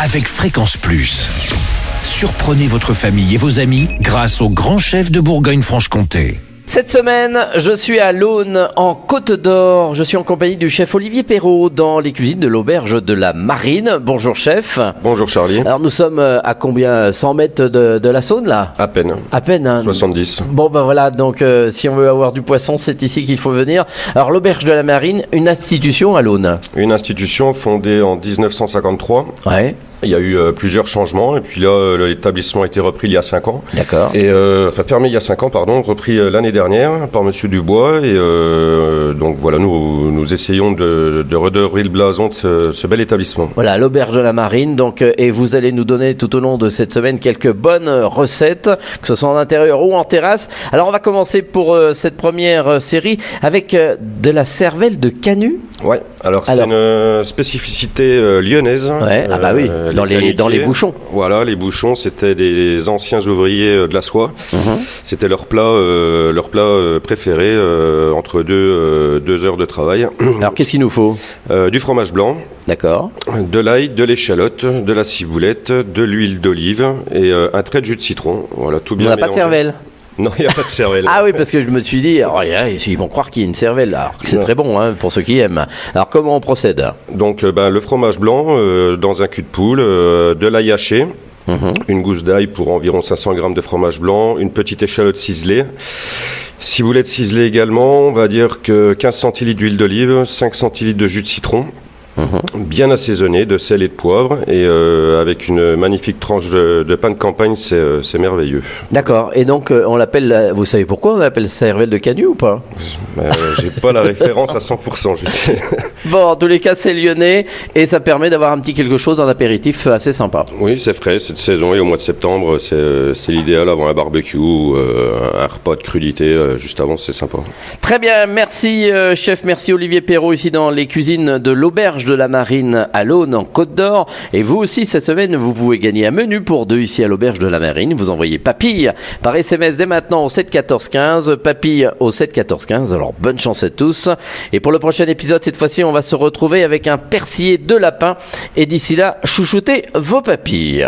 avec Fréquence Plus. Surprenez votre famille et vos amis grâce au grand chef de Bourgogne-Franche-Comté. Cette semaine, je suis à l'Aune, en Côte d'Or. Je suis en compagnie du chef Olivier Perrault dans les cuisines de l'Auberge de la Marine. Bonjour chef. Bonjour Charlie. Alors nous sommes à combien, 100 mètres de la Saône là ? À peine. À peine, hein. 70. Bon ben voilà, donc si on veut avoir du poisson, c'est ici qu'il faut venir. Alors l'Auberge de la Marine, une institution à l'Aune. Une institution fondée en 1953. Ouais. Il y a eu plusieurs changements et puis là l'établissement a été repris il y a 5 ans. D'accord. Et fermé il y a 5 ans, pardon, repris l'année dernière par Monsieur Dubois et donc voilà, nous essayons de redorer le blason de ce bel établissement. Voilà, l'Auberge de la Marine, donc, et vous allez nous donner tout au long de cette semaine quelques bonnes recettes, que ce soit en intérieur ou en terrasse. Alors on va commencer pour cette première série avec de la cervelle de canut. Ouais, alors c'est une spécificité lyonnaise. Ouais, ah bah oui, dans les bouchons. Voilà, les bouchons, c'était des anciens ouvriers de la soie. C'était leur plat préféré entre deux heures de travail. Alors qu'est-ce qu'il nous faut ? Du fromage blanc. D'accord. De l'ail, de l'échalote, de la ciboulette, de l'huile d'olive et un trait de jus de citron. Voilà, tout bien On n'a mélangé. pas de cervelle ? Non, il n'y a pas de cervelle. Ah oui, parce que je me suis dit, oh, ils vont croire qu'il y a une cervelle, alors que c'est très bon pour ceux qui aiment. Alors comment on procède ? Donc le fromage blanc dans un cul de poule, de l'ail haché, une gousse d'ail pour environ 500 g de fromage blanc, une petite échalote ciselée. Ciboulette ciselée également, on va dire que 15 centilitres d'huile d'olive, 5 centilitres de jus de citron. Bien assaisonné de sel et de poivre et avec une magnifique tranche de pain de campagne, c'est merveilleux. D'accord, et donc on l'appelle, vous savez pourquoi on l'appelle cervelle de canut ou pas ? J'ai pas la référence à 100%, je sais. Bon, en tous les cas c'est lyonnais et ça permet d'avoir un petit quelque chose en apéritif assez sympa. Oui, c'est frais, c'est de saison et au mois de septembre c'est l'idéal avant un barbecue ou un repas de crudité juste avant, c'est sympa. Très bien, merci chef, merci Olivier Perrault ici dans les cuisines de l'Auberge de la Marine à l'Aune en Côte d'Or. Et vous aussi cette semaine vous pouvez gagner un menu pour deux ici à l'Auberge de la Marine. Vous envoyez papille par SMS dès maintenant au 7 14 15, papille au 7 14 15. Alors bonne chance à tous. Et pour le prochain épisode, cette fois-ci on va se retrouver avec un persillé de lapin. Et d'ici là, chouchoutez vos papilles.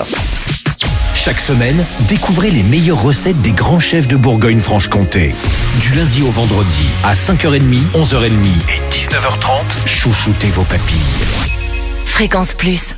Chaque semaine, découvrez les meilleures recettes des grands chefs de Bourgogne-Franche-Comté. Du lundi au vendredi, à 5h30, 11h30 et 19h30, chouchoutez vos papilles. Fréquence Plus.